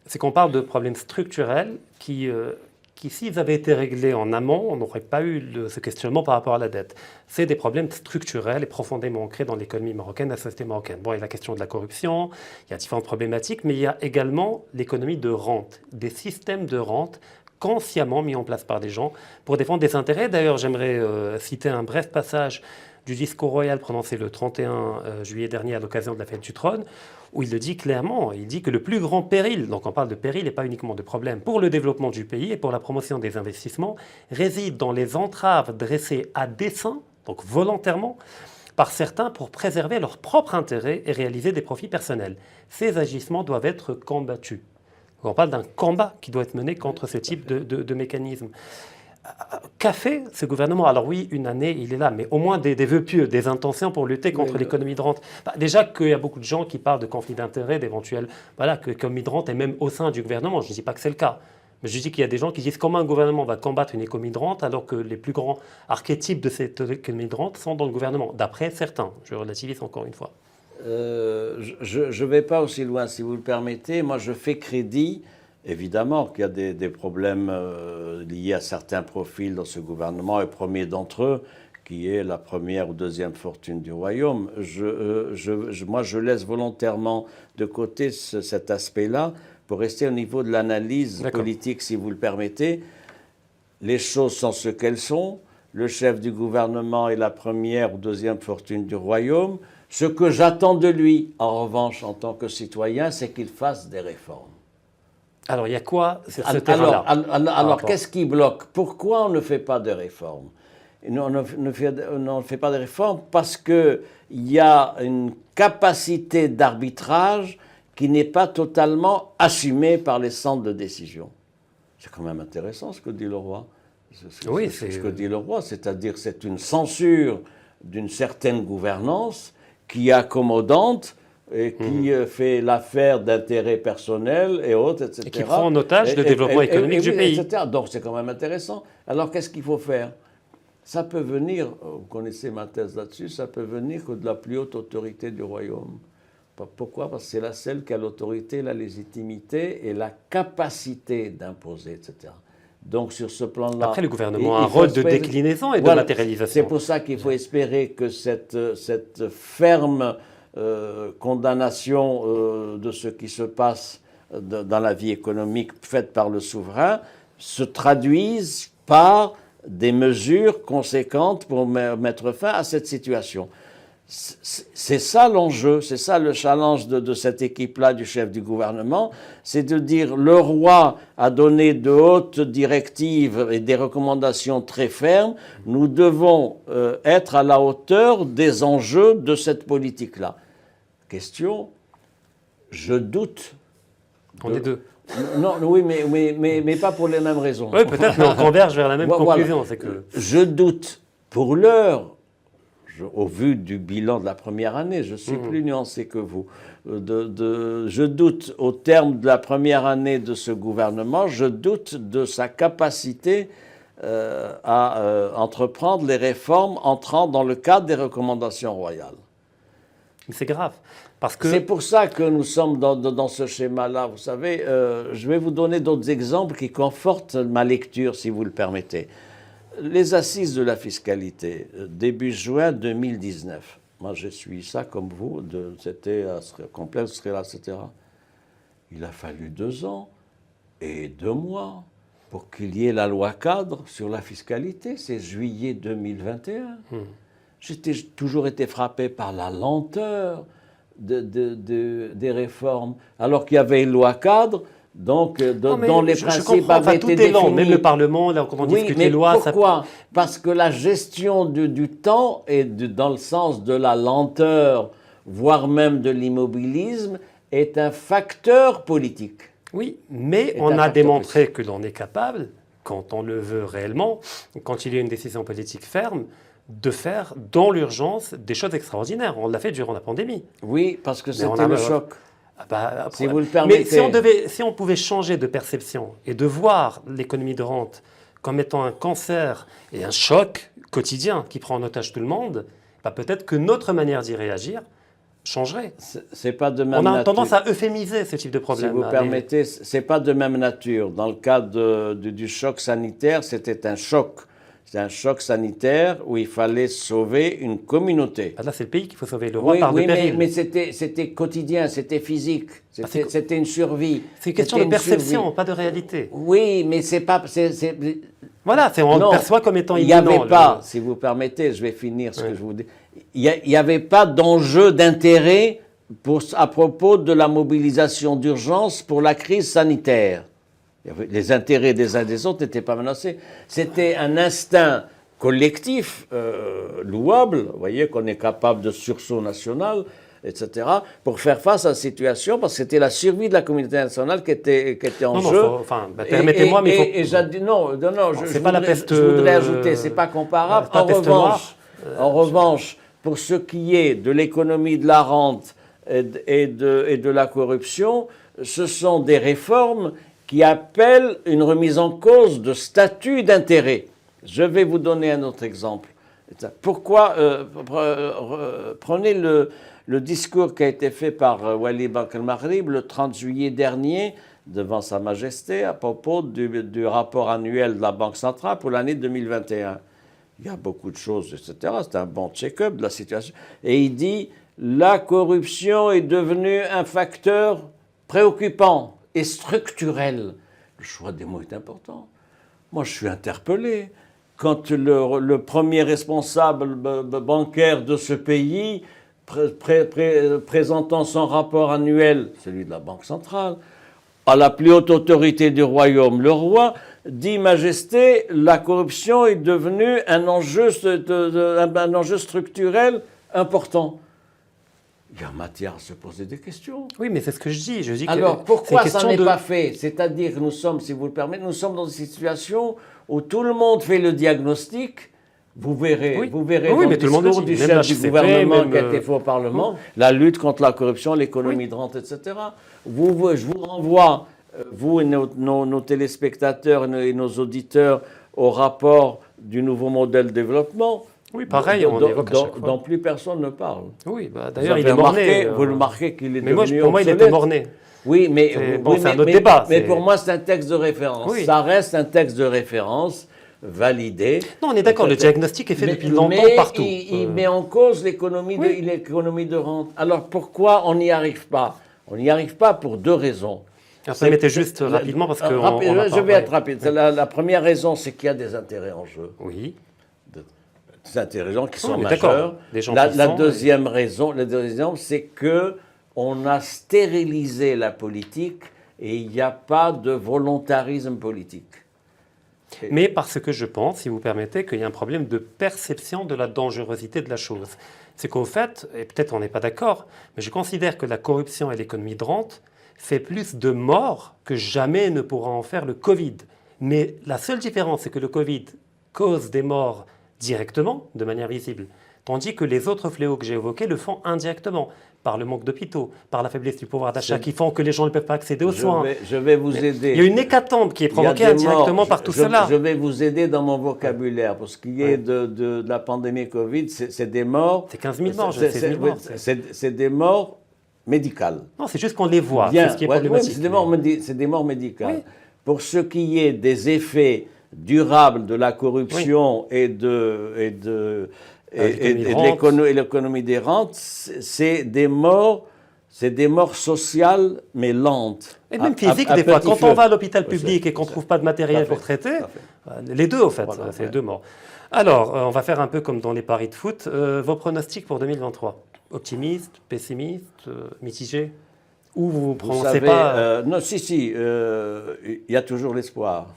c'est qu'on parle de problèmes structurels qui s'ils avaient été réglés en amont, on n'aurait pas eu ce questionnement par rapport à la dette. C'est des problèmes structurels et profondément ancrés dans l'économie marocaine, la société marocaine. Bon, il y a la question de la corruption, il y a différentes problématiques, mais il y a également l'économie de rente, des systèmes de rente consciemment mis en place par des gens pour défendre des intérêts. D'ailleurs, j'aimerais citer un bref passage du discours royal prononcé le 31 juillet dernier à l'occasion de la fête du trône, où il le dit clairement. Il dit que le plus grand péril, donc on parle de péril et pas uniquement de problème, pour le développement du pays et pour la promotion des investissements, réside dans les entraves dressées à dessein, donc volontairement, par certains pour préserver leur propre intérêt et réaliser des profits personnels. Ces agissements doivent être combattus. On parle d'un combat qui doit être mené contre ce type de mécanisme. Qu'a fait ce gouvernement? Alors oui, une année, il est là, mais au moins des vœux pieux, des intentions pour lutter contre l'économie de rente. Déjà qu'il y a beaucoup de gens qui parlent de conflits d'intérêts, d'éventuels... Voilà, que l'économie de rente est même au sein du gouvernement. Je ne dis pas que c'est le cas. Mais je dis qu'il y a des gens qui disent comment un gouvernement va combattre une économie de rente alors que les plus grands archétypes de cette économie de rente sont dans le gouvernement, d'après certains. Je relativise encore une fois. Je ne vais pas aussi loin, si vous le permettez. Moi, je fais crédit, évidemment, qu'il y a des problèmes liés à certains profils dans ce gouvernement, et premier d'entre eux, qui est la première ou deuxième fortune du royaume. Moi, je laisse volontairement de côté cet aspect-là pour rester au niveau de l'analyse politique, si vous le permettez. les choses sont ce qu'elles sont. Le chef du gouvernement est la première ou deuxième fortune du royaume. Ce que j'attends de lui, en revanche, en tant que citoyen, c'est qu'il fasse des réformes. Alors, il y a quoi sur ce terrain-là? Alors qu'est-ce qui bloque? Pourquoi on ne fait pas de réformes? On ne fait pas de réformes parce qu'il y a une capacité d'arbitrage qui n'est pas totalement assumée par les centres de décision. C'est quand même intéressant ce que dit le roi. Oui, c'est ce que dit le roi, c'est-à-dire c'est une censure d'une certaine gouvernance qui est accommodante et qui fait l'affaire d'intérêts personnels et autres, etc. Et qui prend en otage le développement économique du pays. Etc. Donc c'est quand même intéressant. Alors qu'est-ce qu'il faut faire? Ça peut venir, vous connaissez ma thèse là-dessus, ça peut venir que de la plus haute autorité du royaume. Pourquoi? Parce que c'est la seule qui a l'autorité, la légitimité et la capacité d'imposer, etc. Donc sur ce plan-là... Après, le gouvernement a un rôle de déclinaison et de matérialisation. C'est pour ça qu'il faut espérer que cette ferme condamnation de ce qui se passe dans la vie économique faite par le souverain se traduise par des mesures conséquentes pour mettre fin à cette situation. C'est ça l'enjeu, c'est ça le challenge de cette équipe-là, du chef du gouvernement, c'est de dire le roi a donné de hautes directives et des recommandations très fermes, nous devons être à la hauteur des enjeux de cette politique-là. Question, je doute. On est deux. Non, oui, mais pas pour les mêmes raisons. Oui, peut-être, mais on converge vers la même conclusion. C'est que... Je doute. Pour l'heure, au vu du bilan de la première année, je suis plus nuancé que vous. Je doute, au terme de la première année de ce gouvernement, je doute de sa capacité à entreprendre les réformes entrant dans le cadre des recommandations royales. Mais c'est grave. Parce que... C'est pour ça que nous sommes dans ce schéma-là. Vous savez, je vais vous donner d'autres exemples qui confortent ma lecture, si vous le permettez. Les assises de la fiscalité, début juin 2019. Moi, j'ai suivi ça comme vous. C'était complexe, etc. Il a fallu 2 ans et 2 mois pour qu'il y ait la loi cadre sur la fiscalité. C'est juillet 2021. J'ai toujours été frappé par la lenteur des réformes, alors qu'il y avait une loi cadre, donc dont les principes avaient été définis. Lent. Même le Parlement, là, quand on discute les lois... Pourquoi? Parce que la gestion du temps est dans le sens de la lenteur, voire même de l'immobilisme, est un facteur politique. Oui, mais on a démontré que l'on est capable, quand on le veut réellement, quand il y a une décision politique ferme, de faire dans l'urgence des choses extraordinaires. On l'a fait durant la pandémie. Oui, parce que c'était le choc. Si vous le permettez. Mais si on pouvait changer de perception et de voir l'économie de rente comme étant un cancer et un choc quotidien qui prend en otage tout le monde, peut-être que notre manière d'y réagir changerait. C'est pas de même nature. On a tendance à euphémiser ce type de problème. Si vous permettez, c'est pas de même nature. Dans le cas du choc sanitaire, c'était un choc. C'est un choc sanitaire où il fallait sauver une communauté. Là, c'est le pays qu'il faut sauver. Le roi part de péril. Mais c'était quotidien, c'était physique, c'était une survie. C'est une question de perception, pas de réalité. Oui, mais c'est pas... Voilà, on le perçoit comme étant imminent. Il n'y avait pas, si vous permettez, je vais finir ce que je vous dis. Il n'y avait pas d'enjeu d'intérêt à propos de la mobilisation d'urgence pour la crise sanitaire. Les intérêts des uns et des autres n'étaient pas menacés. C'était un instinct collectif louable, vous voyez, qu'on est capable de sursaut national, etc., pour faire face à la situation, parce que c'était la survie de la communauté internationale qui était en jeu. Permettez-moi, mais il faut... je voudrais ajouter, c'est pas comparable. En revanche, pour ce qui est de l'économie de la rente et de la corruption, ce sont des réformes qui appellent une remise en cause de statut d'intérêt. Je vais vous donner un autre exemple. Pourquoi prenez le discours qui a été fait par Wali Bank al-Maghrib le 30 juillet dernier devant Sa Majesté à propos du rapport annuel de la Banque centrale pour l'année 2021. Il y a beaucoup de choses, etc. C'est un bon check-up de la situation. Et il dit « La corruption est devenue un facteur préoccupant et structurel. » Le choix des mots est important. Moi, je suis interpellé. Quand le premier responsable bancaire de ce pays, présentant son rapport annuel, celui de la Banque centrale, à la plus haute autorité du royaume, le roi, dit Majesté, la corruption est devenue un enjeu structurel important. Il y a matière à se poser des questions. Oui, mais c'est ce que je dis. Alors, pourquoi ça n'est pas fait? C'est-à-dire que nous sommes, si vous le permettez, nous sommes dans une situation où tout le monde fait le diagnostic. Vous verrez, oui. vous verrez oui, dans mais le tout le monde discours dit, du chef du gouvernement qui a été fait au Parlement, la lutte contre la corruption, l'économie de rente, etc. Je vous renvoie, vous et nos téléspectateurs et nos auditeurs, au rapport du nouveau modèle de développement. Oui, pareil, on évoque à chaque fois. Dont plus personne ne parle. Oui, d'ailleurs, il est morné. Vous le remarquez qu'il est devenu obsolète. Mais pour moi, il était morné. Oui, mais c'est un autre débat. Mais pour moi, c'est un texte de référence. Oui. Ça reste un texte de référence validé. Non, on est d'accord, le diagnostic est fait depuis longtemps partout. Il met en cause l'économie de rente. Alors pourquoi on n'y arrive pas? On n'y arrive pas pour deux raisons. Permettez juste rapidement parce que... Je vais être rapide. Oui. La première raison, c'est qu'il y a des intérêts en jeu. Oui. Des intérêts qui sont majeurs. La deuxième raison, c'est que on a stérilisé la politique et il n'y a pas de volontarisme politique. Mais parce que je pense, si vous permettez, qu'il y a un problème de perception de la dangerosité de la chose. C'est qu'au fait, et peut-être on n'est pas d'accord, mais je considère que la corruption et l'économie de rente fait plus de morts que jamais ne pourra en faire le Covid. Mais la seule différence, c'est que le Covid cause des morts directement, de manière visible, tandis que les autres fléaux que j'ai évoqués le font indirectement, par le manque d'hôpitaux, par la faiblesse du pouvoir d'achat qui font que les gens ne peuvent pas accéder aux soins. Je vais vous aider. Il y a une hécatombe qui est provoquée indirectement par tout cela. Je vais vous aider dans mon vocabulaire. Pour ce qui est de la pandémie Covid, c'est des morts... C'est 15 000 morts, je sais, 15 000 morts. C'est des morts médicales. Non, c'est juste qu'on les voit, c'est ce qui est problématique. C'est des morts médicales. Oui. Pour ce qui est des effets durables de la corruption et de l'économie des rentes, c'est des morts sociales, mais lentes. Et même physiques, des fois. Quand on va à l'hôpital public et qu'on ne trouve pas de matériel pour traiter, les deux, au fait, voilà, c'est les deux morts. Alors, on va faire un peu comme dans les paris de foot. Vos pronostics pour 2023 ? Optimiste, pessimiste, mitigé ? Ou vous ne prononcez pas non, il y a toujours l'espoir.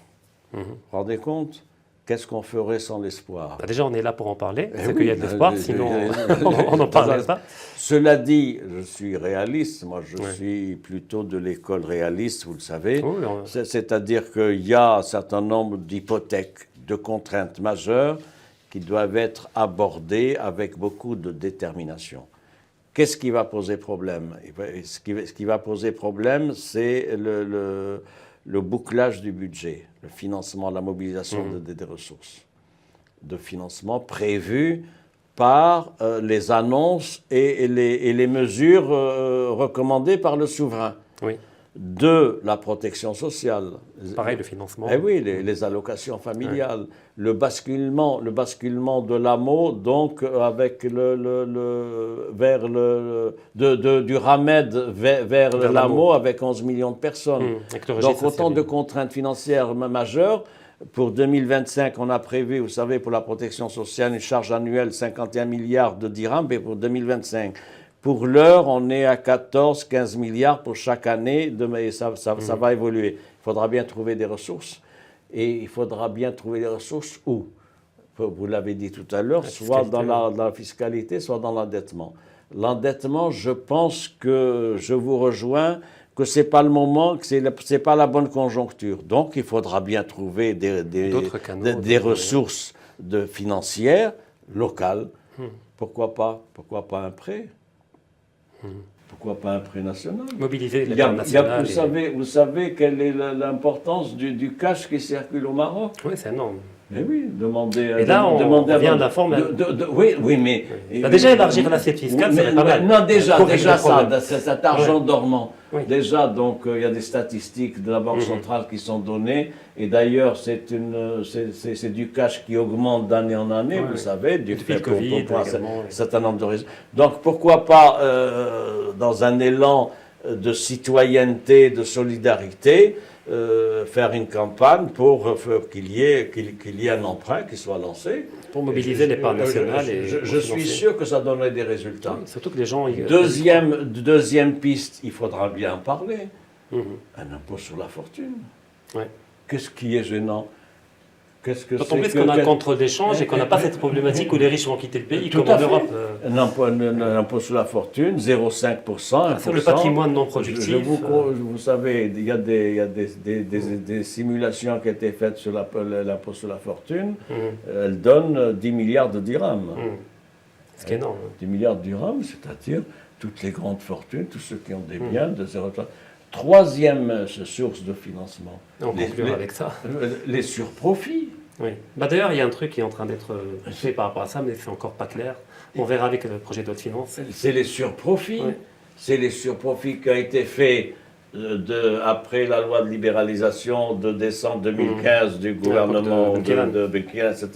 Vous vous rendez compte ? Qu'est-ce qu'on ferait sans l'espoir? Déjà, on est là pour en parler, c'est qu'il y a de l'espoir, sinon on n'en parlerait pas. Cela dit, je suis réaliste, moi je suis plutôt de l'école réaliste, vous le savez. Oui, c'est-à-dire qu'il y a un certain nombre d'hypothèques, de contraintes majeures qui doivent être abordées avec beaucoup de détermination. Qu'est-ce qui va poser problème? Ce qui va poser problème, c'est le bouclage du budget, le financement, la mobilisation des ressources, de financement prévues par les annonces et les mesures recommandées par le souverain. Oui. De la protection sociale. Pareil, le financement. Eh oui, les allocations familiales, le basculement de l'AMO, donc avec du RAMED vers l'AMO avec 11 millions de personnes. Donc autant de contraintes financières majeures. Pour 2025, on a prévu, vous savez, pour la protection sociale, une charge annuelle 51 milliards de dirhams, et pour 2025. Pour l'heure, on est à 14-15 milliards pour chaque année, et ça va évoluer. Il faudra bien trouver des ressources. Et il faudra bien trouver des ressources où? Vous l'avez dit tout à l'heure, soit dans la fiscalité, soit dans l'endettement. L'endettement, je pense que je vous rejoins, que ce n'est pas le moment, que ce n'est pas la bonne conjoncture. Donc, il faudra bien trouver des ressources financières locales. Pourquoi pas un prêt? Pourquoi pas un prêt national? Mobiliser l'épargne nationale. Vous savez quelle est l'importance du cash qui circule au Maroc? Oui, c'est énorme. Mais oui, demandez... Et là, on vient d'un fonds... Oui, mais... Déjà, élargir l'assiette fiscale, c'est pas mal. Non, déjà cet argent dormant. Oui. Déjà, donc, il y a des statistiques de la Banque centrale qui sont données. Et d'ailleurs, c'est du cash qui augmente d'année en année, vous savez, du fait pour un certain nombre de raisons. Donc, pourquoi pas, dans un élan de citoyenneté, de solidarité, faire une campagne pour qu'il y ait un emprunt qui soit lancé. Pour mobiliser l'épargne nationale. Je suis sûr que ça donnerait des résultats. Oui, surtout que les gens... Deuxième piste, il faudra bien en parler. Un impôt sur la fortune. Ouais. Qu'est-ce qui est gênant? D'autant plus qu'on a un contrôle d'échange et qu'on n'a pas cette problématique où les riches vont quitter le pays, comme en Europe. Un impôt sur la fortune, 0,5%. Sur le patrimoine non productif. Vous savez, il y a des simulations qui ont été faites sur l'impôt sur la fortune. Elles donnent 10 milliards de dirhams. Ce qui est énorme. 10 milliards de dirhams, c'est-à-dire toutes les grandes fortunes, tous ceux qui ont des biens de 0,5%. Troisième source de financement. On conclura avec ça. Les surprofits. Oui. D'ailleurs, il y a un truc qui est en train d'être fait par rapport à ça, mais c'est encore pas clair. On verra avec le projet de loi de finances. C'est les surprofits. Oui. C'est les surprofits qui ont été faits après la loi de libéralisation de décembre 2015 du gouvernement de Bekiran, etc.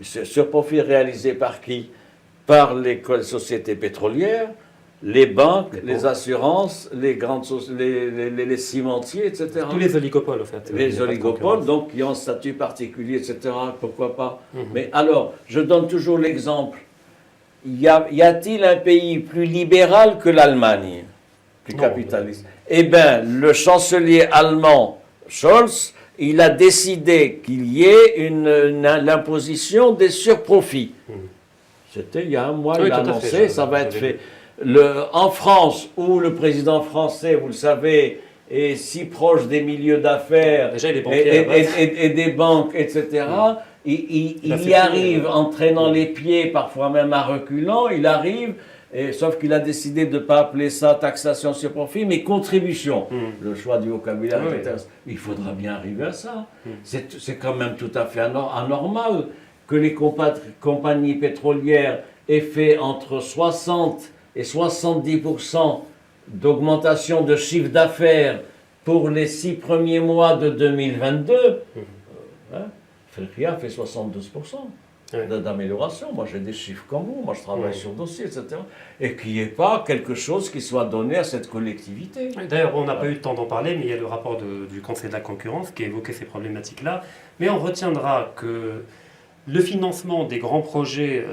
Ces surprofits réalisés par qui? Par les sociétés pétrolières, les banques, les assurances, les cimentiers, etc. Tous les oligopoles, en fait. Les oligopoles, donc, qui ont un statut particulier, etc. Pourquoi pas? Mais alors, je donne toujours l'exemple. Y a-t-il un pays plus libéral que l'Allemagne, plus capitaliste? Eh bien, le chancelier allemand, Scholz, il a décidé qu'il y ait l'imposition des surprofits. C'était il y a un mois, il a annoncé, ça va être fait. En France, où le président français, vous le savez, est si proche des milieux d'affaires et des banques, etc., il y arrive en traînant les pieds, parfois même en reculant, il arrive, sauf qu'il a décidé de ne pas appeler ça taxation sur profit, mais contribution. Le choix du vocabulaire, il faudra bien arriver à ça. C'est quand même tout à fait anormal que les compagnies pétrolières aient fait entre 60 et 70% d'augmentation de chiffre d'affaires pour les 6 premiers mois de 2022. Felkia fait 72% d'amélioration. Moi, j'ai des chiffres comme vous. Moi, je travaille sur dossier, etc. Et qu'il n'y ait pas quelque chose qui soit donné à cette collectivité. D'ailleurs, on n'a pas eu le temps d'en parler, mais il y a le rapport du Conseil de la concurrence qui évoquait ces problématiques-là. Mais on retiendra que le financement des grands projets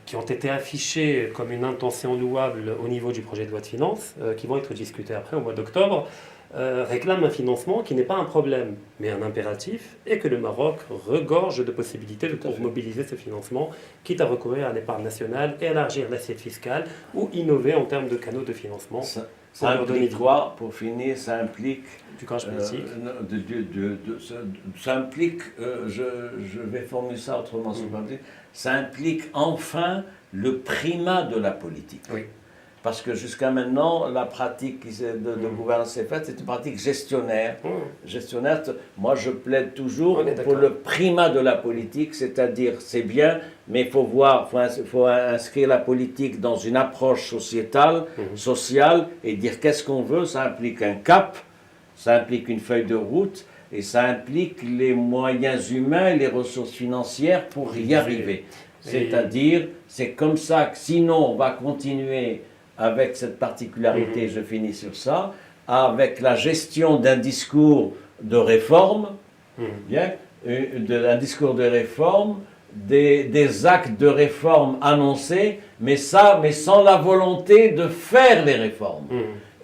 qui ont été affichés comme une intention louable au niveau du projet de loi de finances, qui vont être discutés après au mois d'octobre, réclame un financement qui n'est pas un problème, mais un impératif, et que le Maroc regorge de possibilités pour mobiliser ce financement, quitte à recourir à l'épargne nationale, élargir l'assiette fiscale ou innover en termes de canaux de financement. Ça implique quoi? Pour finir, ça implique... Du courage politique. Ça implique, je vais formuler ça autrement, ça implique enfin le primat de la politique. Oui. Parce que jusqu'à maintenant, la pratique de gouvernance s'est faite, c'est une pratique gestionnaire. Gestionnaire, moi je plaide toujours pour le primat de la politique, c'est-à-dire c'est bien, mais il faut inscrire la politique dans une approche sociétale, sociale, et dire qu'est-ce qu'on veut. Ça implique un cap, ça implique une feuille de route, et ça implique les moyens humains et les ressources financières pour y arriver. C'est-à-dire, c'est comme ça que sinon on va continuer avec cette particularité, je finis sur ça, avec la gestion d'un discours de réforme, un discours de réforme, des actes de réforme annoncés, mais sans la volonté de faire les réformes.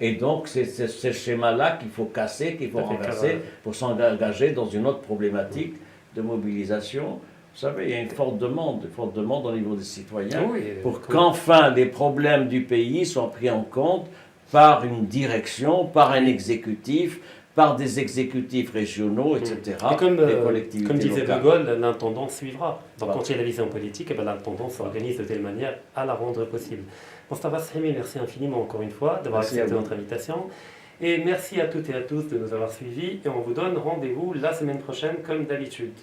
Et donc, c'est ce schéma-là qu'il faut casser, qu'il faut renverser pour s'engager dans une autre problématique de mobilisation. Vous savez, il y a une forte demande au niveau des citoyens pour qu'enfin les problèmes du pays soient pris en compte par une direction, par un exécutif, par des exécutifs régionaux, etc. Et comme locales. disait De Gaulle, l'intendant suivra. Donc quand il y a la vision politique, l'intendant s'organise de telle manière à la rendre possible. Mostafa Sahimi, merci infiniment encore une fois d'avoir accepté notre invitation. Et merci à toutes et à tous de nous avoir suivis. Et on vous donne rendez-vous la semaine prochaine comme d'habitude.